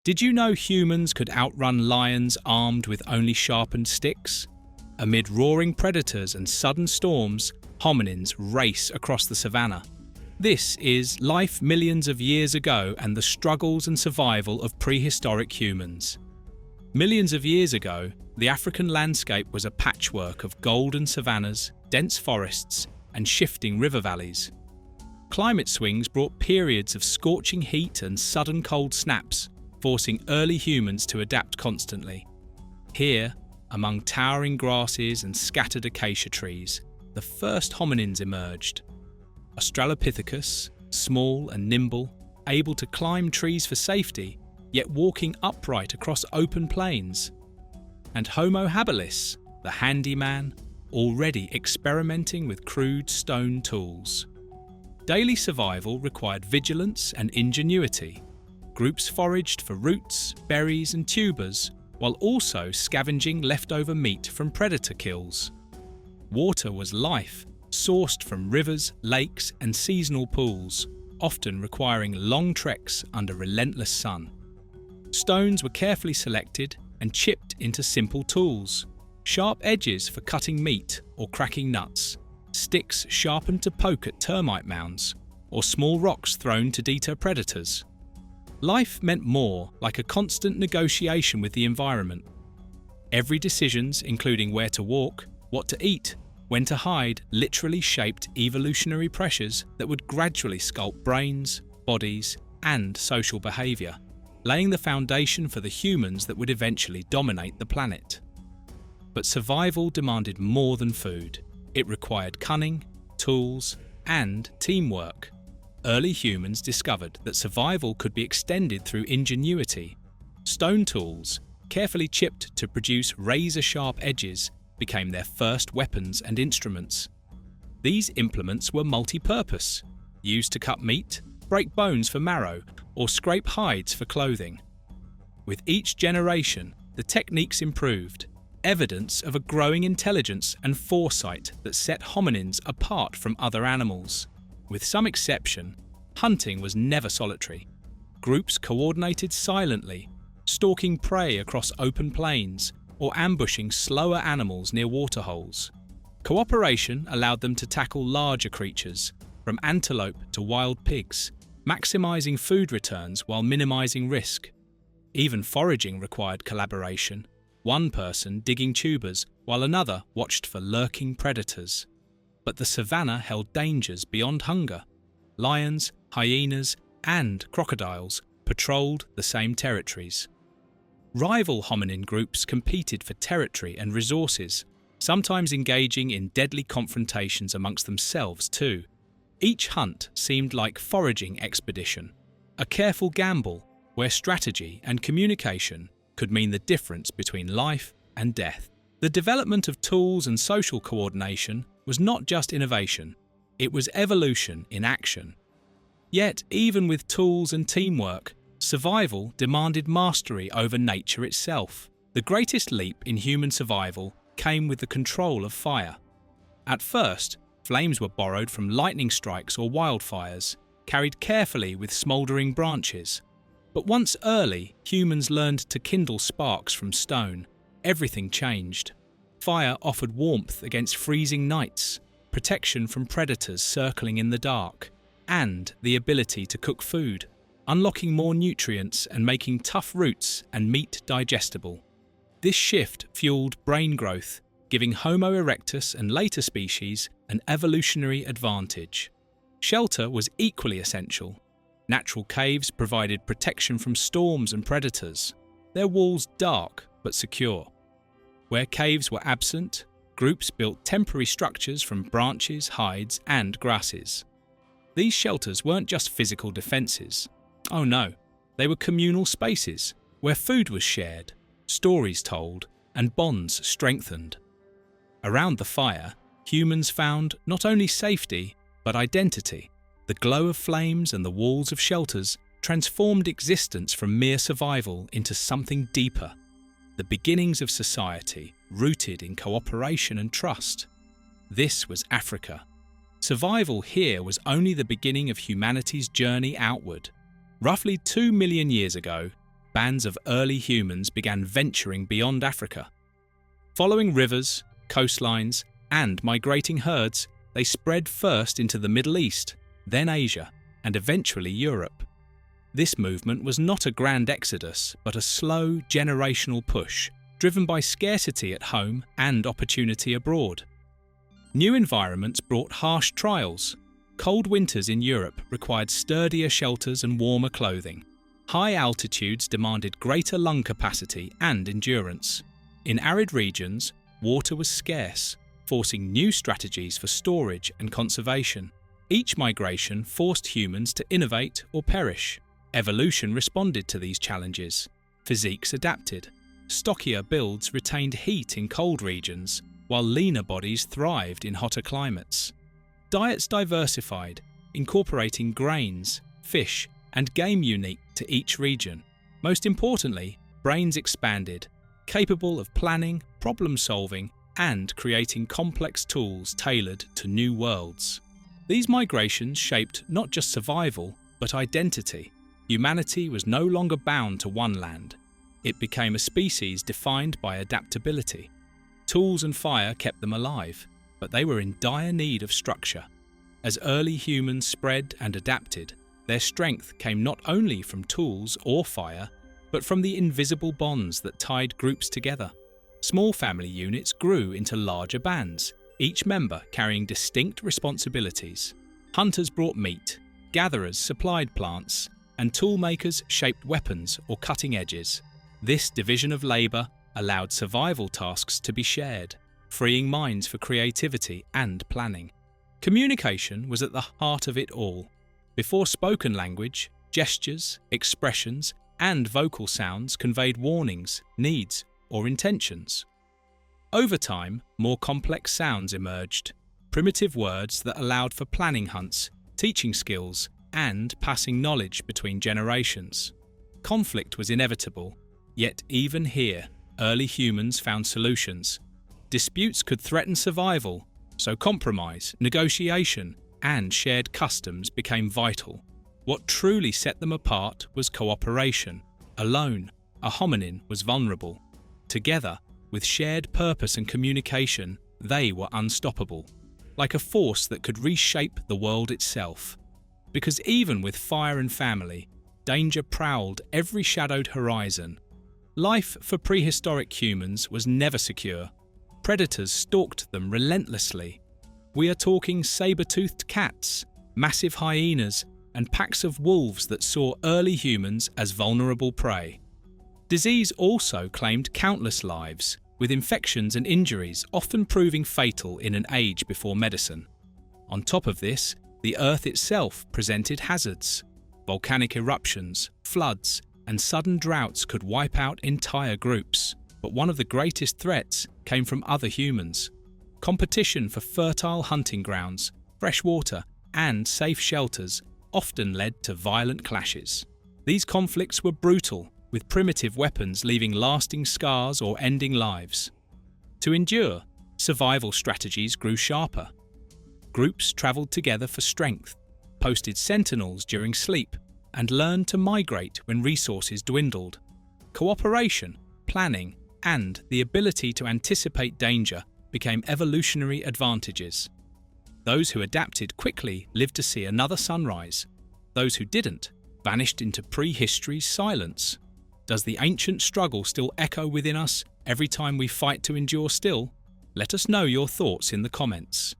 Did you know humans could outrun lions armed with only sharpened sticks? Amid roaring predators and sudden storms, hominins race across the savannah. This is life millions of years ago and the struggles and survival of prehistoric humans. Millions of years ago, the African landscape was a patchwork of golden savannas, dense forests, and shifting river valleys. Climate swings brought periods of scorching heat and sudden cold snaps, forcing early humans to adapt constantly. Here, among towering grasses and scattered acacia trees, the first hominins emerged. Australopithecus, small and nimble, able to climb trees for safety, yet walking upright across open plains. And Homo habilis, the handyman, already experimenting with crude stone tools. Daily survival required vigilance and ingenuity. Groups foraged for roots, berries and tubers, while also scavenging leftover meat from predator kills. Water was life, sourced from rivers, lakes and seasonal pools, often requiring long treks under relentless sun. Stones were carefully selected and chipped into simple tools. Sharp edges for cutting meat or cracking nuts, sticks sharpened to poke at termite mounds, or small rocks thrown to deter predators. Life meant more like a constant negotiation with the environment. Every decisions, including where to walk, what to eat, when to hide, literally shaped evolutionary pressures that would gradually sculpt brains, bodies, and social behaviour, laying the foundation for the humans that would eventually dominate the planet. But survival demanded more than food. It required cunning, tools, and teamwork. Early humans discovered that survival could be extended through ingenuity. Stone tools, carefully chipped to produce razor-sharp edges, became their first weapons and instruments. These implements were multi-purpose, used to cut meat, break bones for marrow, or scrape hides for clothing. With each generation, the techniques improved, evidence of a growing intelligence and foresight that set hominins apart from other animals. With some exception, hunting was never solitary. Groups coordinated silently, stalking prey across open plains or ambushing slower animals near waterholes. Cooperation allowed them to tackle larger creatures, from antelope to wild pigs, maximizing food returns while minimizing risk. Even foraging required collaboration, one person digging tubers while another watched for lurking predators. But the savannah held dangers beyond hunger. Lions, hyenas, and crocodiles patrolled the same territories. Rival hominin groups competed for territory and resources, sometimes engaging in deadly confrontations amongst themselves too. Each hunt seemed like foraging expedition, a careful gamble where strategy and communication could mean the difference between life and death. The development of tools and social coordination was not just innovation, it was evolution in action. Yet, even with tools and teamwork, survival demanded mastery over nature itself. The greatest leap in human survival came with the control of fire. At first, flames were borrowed from lightning strikes or wildfires, carried carefully with smouldering branches. But once early, humans learned to kindle sparks from stone. Everything changed. Fire offered warmth against freezing nights, protection from predators circling in the dark, and the ability to cook food, unlocking more nutrients and making tough roots and meat digestible. This shift fueled brain growth, giving Homo erectus and later species an evolutionary advantage. Shelter was equally essential. Natural caves provided protection from storms and predators, their walls dark but secure. Where caves were absent, groups built temporary structures from branches, hides, and grasses. These shelters weren't just physical defences. Oh no, they were communal spaces where food was shared, stories told, and bonds strengthened. Around the fire, humans found not only safety, but identity. The glow of flames and the walls of shelters transformed existence from mere survival into something deeper. The beginnings of society, rooted in cooperation and trust. This was Africa. Survival here was only the beginning of humanity's journey outward. Roughly 2 million years ago, bands of early humans began venturing beyond Africa. Following rivers, coastlines, and migrating herds, they spread first into the Middle East, then Asia, and eventually Europe. This movement was not a grand exodus, but a slow, generational push, driven by scarcity at home and opportunity abroad. New environments brought harsh trials. Cold winters in Europe required sturdier shelters and warmer clothing. High altitudes demanded greater lung capacity and endurance. In arid regions, water was scarce, forcing new strategies for storage and conservation. Each migration forced humans to innovate or perish. Evolution responded to these challenges. Physiques adapted. Stockier builds retained heat in cold regions, while leaner bodies thrived in hotter climates. Diets diversified, incorporating grains, fish, and game unique to each region. Most importantly, brains expanded, capable of planning, problem-solving, and creating complex tools tailored to new worlds. These migrations shaped not just survival, but identity. Humanity was no longer bound to one land. It became a species defined by adaptability. Tools and fire kept them alive, but they were in dire need of structure. As early humans spread and adapted, their strength came not only from tools or fire, but from the invisible bonds that tied groups together. Small family units grew into larger bands, each member carrying distinct responsibilities. Hunters brought meat, gatherers supplied plants, and toolmakers shaped weapons or cutting edges. This division of labour allowed survival tasks to be shared, freeing minds for creativity and planning. Communication was at the heart of it all. Before spoken language, gestures, expressions, and vocal sounds conveyed warnings, needs, or intentions. Over time, more complex sounds emerged, primitive words that allowed for planning hunts, teaching skills, and passing knowledge between generations. Conflict was inevitable, yet even here, early humans found solutions. Disputes could threaten survival, so compromise, negotiation, and shared customs became vital. What truly set them apart was cooperation. Alone, a hominin was vulnerable. Together, with shared purpose and communication, they were unstoppable, like a force that could reshape the world itself. Because even with fire and family, danger prowled every shadowed horizon. Life for prehistoric humans was never secure. Predators stalked them relentlessly. We are talking saber-toothed cats, massive hyenas, and packs of wolves that saw early humans as vulnerable prey. Disease also claimed countless lives, with infections and injuries often proving fatal in an age before medicine. On top of this, the Earth itself presented hazards. Volcanic eruptions, floods, and sudden droughts could wipe out entire groups. But one of the greatest threats came from other humans. Competition for fertile hunting grounds, fresh water, and safe shelters often led to violent clashes. These conflicts were brutal, with primitive weapons leaving lasting scars or ending lives. To endure, survival strategies grew sharper. Groups travelled together for strength, posted sentinels during sleep, and learned to migrate when resources dwindled. Cooperation, planning, and the ability to anticipate danger became evolutionary advantages. Those who adapted quickly lived to see another sunrise. Those who didn't vanished into prehistory's silence. Does the ancient struggle still echo within us every time we fight to endure still? Let us know your thoughts in the comments.